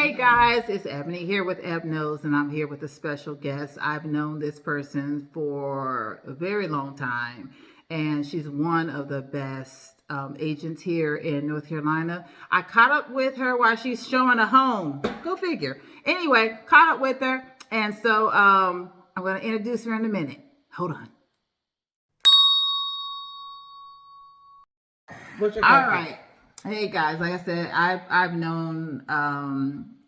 Hey guys, it's Ebony here with Eb Knows, and I'm here with a special guest. I've known this person for a very long time, and she's one of the best agents here in North Carolina. I caught up with her while she's showing a home. Go figure. Anyway, caught up with her, and so I'm going to introduce her in a minute. Hold on. All right. Hey guys, like I said, I've known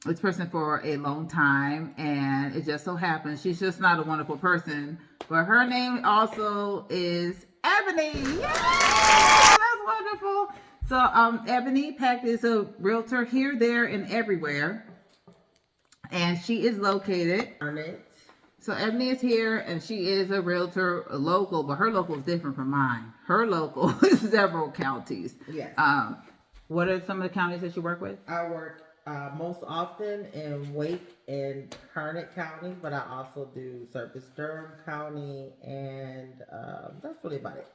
this person for a long time, and it just so happens she's just not a wonderful person, but her name also is Eboni. Yay! That's wonderful. So Eboni Pack is a realtor here, there, and everywhere, and she is located. So Eboni is here, and she is a realtor, a local, but her local is different from mine. Her local is several counties. Yes. What are some of the counties that you work with? I work most often in Wake and Harnett counties, but I also do service Durham County, and that's really about it.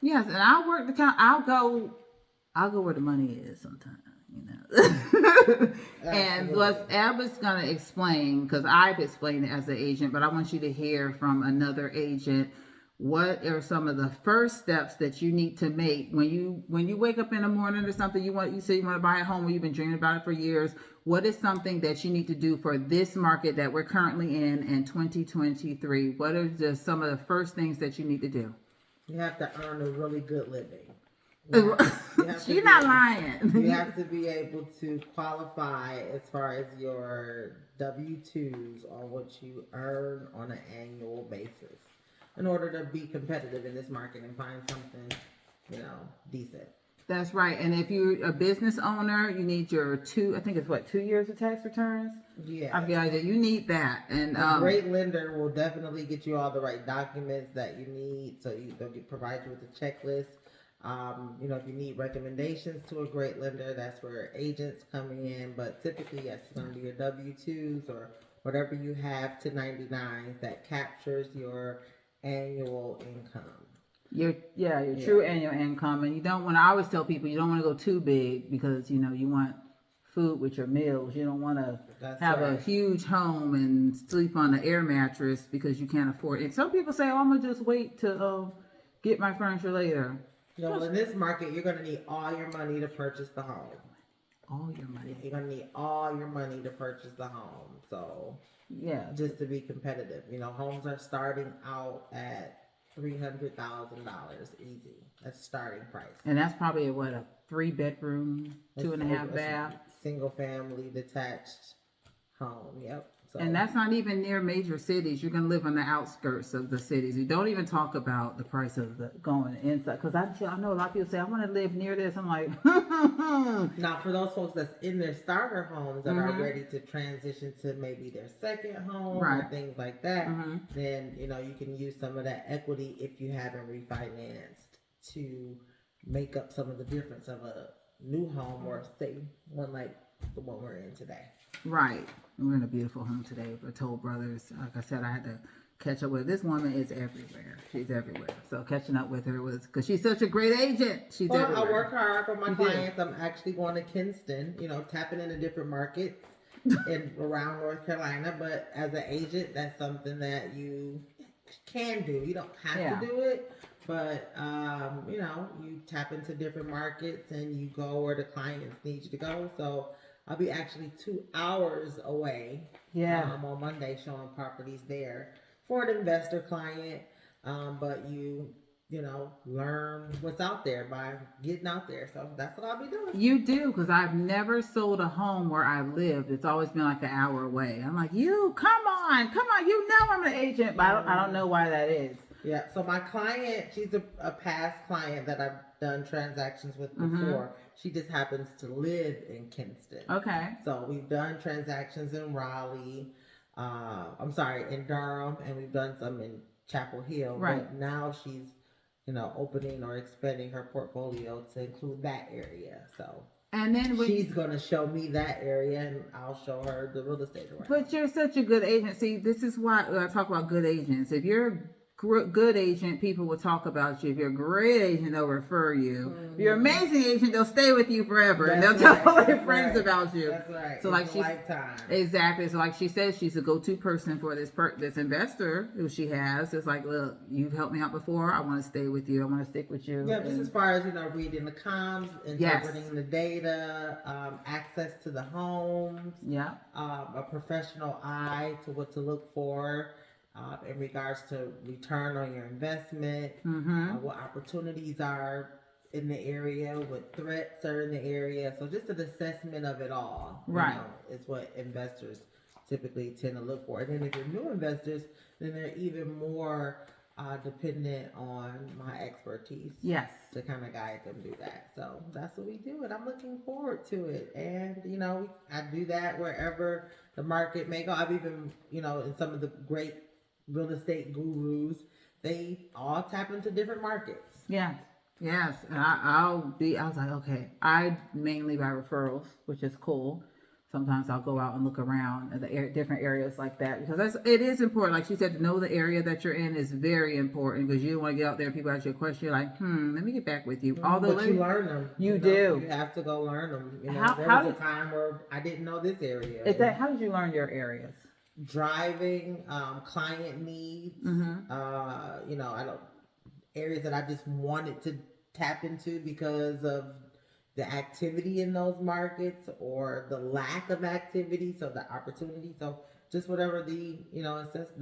Yes, and I'll work the county. I'll go where the money is sometimes, you know. And what Ab is going to explain, because I've explained it as an agent, but I want you to hear from another agent. What are some of the first steps that you need to make when you wake up in the morning or something? You say you want to buy a home, or you've been dreaming about it for years. What is something that you need to do for this market that we're currently in 2023? What are just some of the first things that you need to do? You have to earn a really good living. You're not lying. You have to be able to qualify as far as your W-2s or what you earn on an annual basis, in order to be competitive in this market and find something, decent. That's right. And if you're a business owner, you need your 2 years of tax returns? Yeah. I feel like you need that. And a great lender will definitely get you all the right documents that you need. So they'll provide you with a checklist. If you need recommendations to a great lender, that's where agents come in. But typically, yes, it's going to be your W-2s or whatever you have to 99s that captures your annual income. Your true annual income. And you don't want to, I always tell people, you don't want to go too big, because you want food with your meals. You don't want to have a huge home and sleep on an air mattress because you can't afford it. Some people say, I'm gonna just wait to get my furniture later. In this market, you're going to need all your money to purchase the home. All your money. You're going to need all your money to purchase the home. So, just to be competitive. Homes are starting out at $300,000 easy. That's starting price. And that's probably a 3-bedroom, 2.5 bath. Single family detached home. Yep. So. And that's not even near major cities. You're going to live on the outskirts of the cities. You don't even talk about the price of going inside. Because I know a lot of people say, I want to live near this. I'm like, Now, for those folks that's in their starter homes that are ready to transition to maybe their second home or things like that, then, you can use some of that equity if you haven't refinanced to make up some of the difference of a new home or, say, one like the one we're in today. Right. We're in a beautiful home today for Toll Brothers. Like I said, I had to catch up with her. This woman is everywhere. She's everywhere. So catching up with her was because she's such a great agent. She's everywhere. I work hard for my clients. I'm actually going to Kinston, tapping into different markets around North Carolina. But as an agent, that's something that you can do. You don't have to do it. But, you tap into different markets and you go where the clients need you to go. So I'll be actually 2 hours away. I'm on Monday showing properties there for an investor client. But you learn what's out there by getting out there. So that's what I'll be doing. You do, because I've never sold a home where I lived. It's always been like an hour away. I'm like, come on. You know I'm an agent, but I don't know why that is. Yeah, so my client, she's a past client that I've done transactions with before. She just happens to live in Kinston. Okay. So we've done transactions in Raleigh, in Durham, and we've done some in Chapel Hill. Right. But now she's, opening or expanding her portfolio to include that area. So. And then she's going to show me that area, and I'll show her the real estate around. But you're such a good agent. See, this is why I talk about good agents. If you're good agent, people will talk about you. If you're a great agent, they'll refer you. If you're an amazing agent, they'll stay with you forever. And they'll tell all their friends about you. That's right. So it's like lifetime. Exactly. So like she said, she's a go-to person for this investor who she has. It's like, look, you've helped me out before. I want to stay with you. I want to stick with you. Yeah, just as far as, reading the comms, interpreting the data, access to the homes. Yeah. A professional eye to what to look for. In regards to return on your investment, what opportunities are in the area, what threats are in the area. So just an assessment of it all, is what investors typically tend to look for. And then if you're new investors, then they're even more dependent on my expertise. Yes. To kind of guide them do that. So that's what we do, and I'm looking forward to it. And I do that wherever the market may go. I've even in some of the great real estate gurus, they all tap into different markets. Yes. And I was like, okay, I mainly buy referrals, which is cool. Sometimes I'll go out and look around at the different areas like that, because it is important. Like she said, to know the area that you're in is very important, because you don't want to get out there and people ask you a question, you're like, let me get back with you. Although you learn them. You do. You have to go learn them. There was a time where I didn't know this area. How did you learn your areas? Driving, client needs, areas that I just wanted to tap into because of the activity in those markets or the lack of activity, so the opportunity. So just whatever the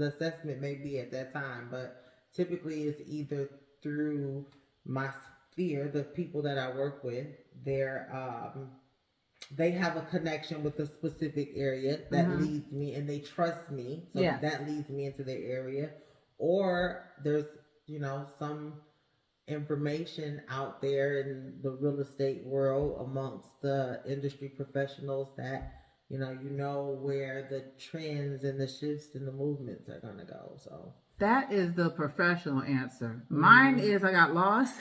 assessment may be at that time, but typically it's either through my sphere, the people that I work with, they have a connection with a specific area that leads me, and they trust me, so that leads me into their area. Or there's some information out there in the real estate world amongst the industry professionals that where the trends and the shifts and the movements are going to go. So that is the professional answer. Mine is I got lost.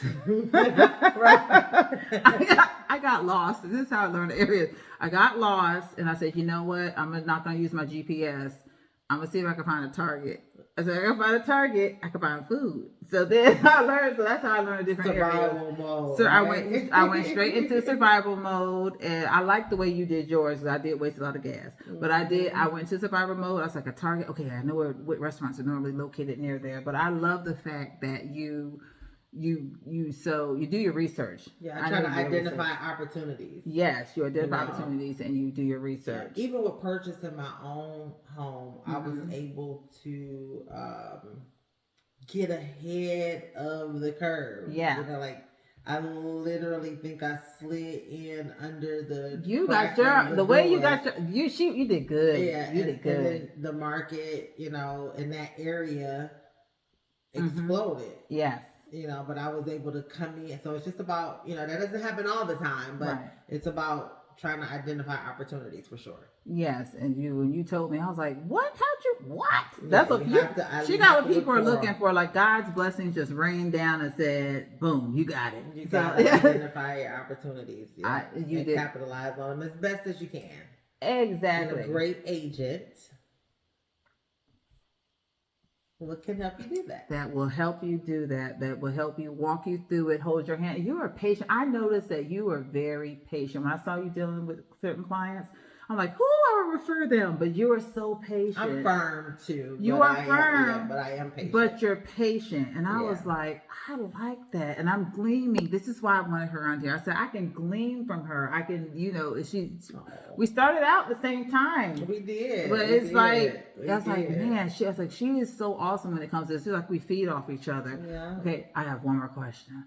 I got lost. This is how I learned the areas. I got lost, and I said, you know what? I'm not going to use my GPS. I'm going to see if I can find a Target. I said, I can find a Target. I can find food. So then I learned. So that's how I learned different survival areas. Mode. So right? I went straight into survival mode, and I like the way you did yours, because I did waste a lot of gas. But I went to survival mode. I was like, a Target. Okay, I know what restaurants are normally located near there. But I love the fact that you do your research. Yeah, I try to identify opportunities. Yes, you identify opportunities and you do your research. Yeah. Even with purchasing my own home, I was able to get ahead of the curve. Yeah. I literally think I slid in under the. You got you did good. Yeah, you did good. And then the market, in that area exploded. Yes. But I was able to come in. So it's just about, that doesn't happen all the time, but it's about trying to identify opportunities for sure. Yes. And when you told me, I was like, what? That's what she got what people are looking for. Like God's blessings just rained down and said, boom, you got it. You got to identify your opportunities. You did capitalize on them as best as you can. Exactly. Being a great agent. What can help you do that? That will help you do that. That will help you walk you through it, hold your hand. You are patient. I noticed that you are very patient. When I saw you dealing with certain clients, I'm like, I would refer them, but you are so patient. I'm firm too. You are firm, but I am patient. But you're patient. And I was like, I like that. And I'm gleaming. This is why I wanted her on here. I said, I can glean from her. I can, we started out the same time. We did. But it's like, I was like, man, she is so awesome when it comes to this. It's like we feed off each other. Yeah. Okay, I have one more question.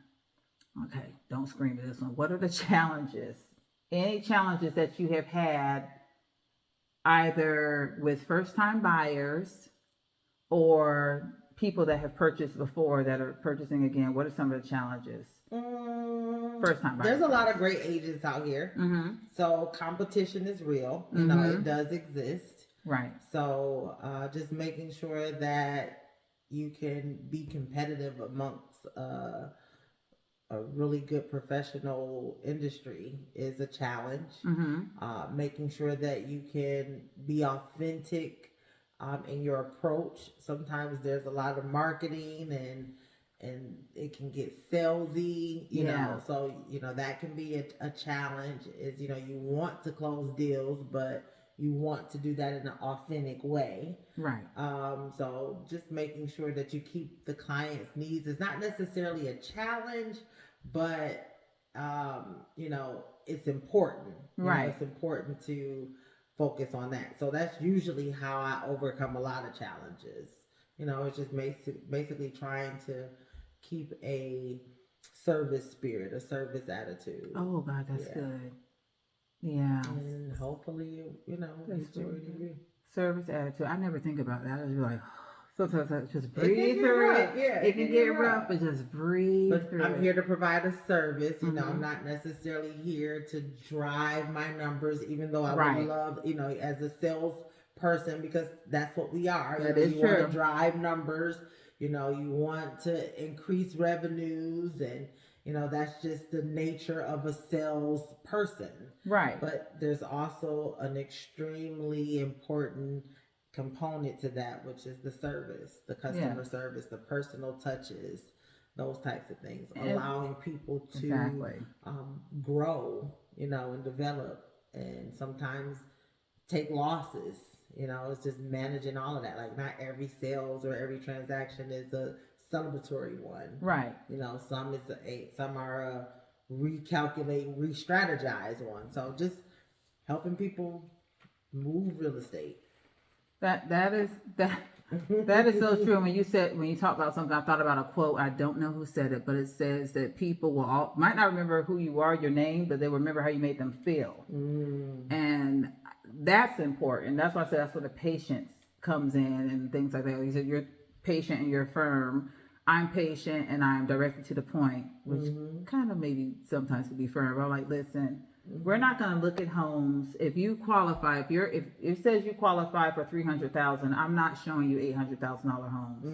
Okay, don't scream at this one. What are the challenges? Any challenges that you have had either with first-time buyers or people that have purchased before that are purchasing again? What are some of the challenges? First-time buyers. There's a lot of great agents out here. So competition is real. It does exist. Right. So just making sure that you can be competitive amongst a really good professional industry is a challenge. Making sure that you can be authentic in your approach. Sometimes there's a lot of marketing and it can get salesy, you know. So, you know, that can be a challenge is, you know, you want to close deals, but you want to do that in an authentic way. Right. So just making sure that you keep the client's needs is not necessarily a challenge, but you know, it's important. Right. You know, it's important to focus on that. So that's usually how I overcome a lot of challenges. You know, it's just basically trying to keep a service spirit, a service attitude. Oh God, that's good. Yeah. And hopefully, you know, service attitude. I never think about that. I was like, sometimes I just breathe through it. Yeah, it can get rough, but just breathe through it. I'm here to provide a service. You know, I'm not necessarily here to drive my numbers, even though I would love, you know, as a salesperson, because that's what we are. That you is you true. want to drive numbers. You know, you want to increase revenues, and you know, that's just the nature of a salesperson. Right. But there's also an extremely important component to that, which is the service, the customer service, the personal touches, those types of things, allowing people to grow, you know, and develop, and sometimes take losses. You know, it's just managing all of that. Like, not every sales or every transaction is a celebratory one. Right. You know, some are a recalculate, re-strategize one. So just helping people move real estate. That is so true. When you talk about something, I thought about a quote. I don't know who said it, but it says that people might not remember who you are, your name, but they remember how you made them feel. And that's important. That's why I said that's where the patience comes in and things like that. You said you're patient and you're firm. I'm patient and I'm directly to the point, which kind of maybe sometimes can be firm. But I'm like, listen, we're not going to look at homes. If you qualify, if it says you qualify for $300,000, I'm not showing you $800,000 homes.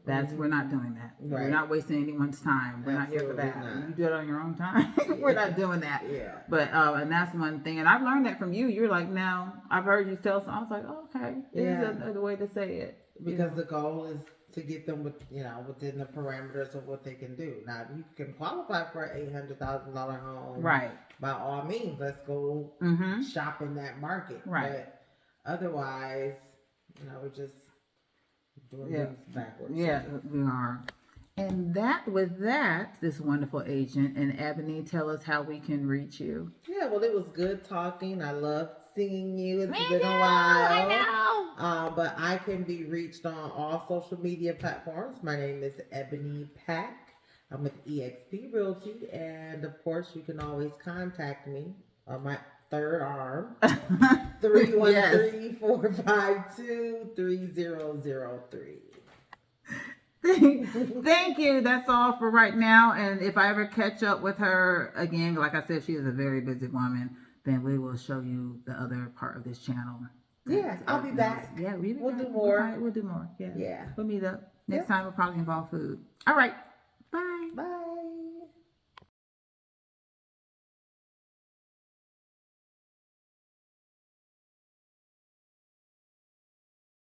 We're not doing that. Right. We're not wasting anyone's time. We're not here for that. You do it on your own time. We're not doing that. Yeah. But and that's one thing. And I've learned that from you. You're like, now I've heard you tell some. I was like, oh, okay, this is another way to say it. Because the goal is to get them within the parameters of what they can do. Now, if you can qualify for an $800,000 home, right? By all means, let's go shop in that market. Right. But otherwise, you know, we're just doing things backwards. Yeah, we are. And with that, this wonderful agent, and Ebony, tell us how we can reach you. Yeah, well, it was good talking. I love seeing you. It's been a while. I know. But I can be reached on all social media platforms. My name is Eboni Pack. I'm with EXP Realty, and of course, you can always contact me on my third arm, 313-452-3003. Thank you. That's all for right now. And if I ever catch up with her again, like I said, she is a very busy woman, then we will show you the other part of this channel. Yeah, I'll be back. Yeah, we'll do more. Right, we'll do more. Yeah. Yeah. We'll meet up. Next time will probably involve food. All right. Bye. Bye.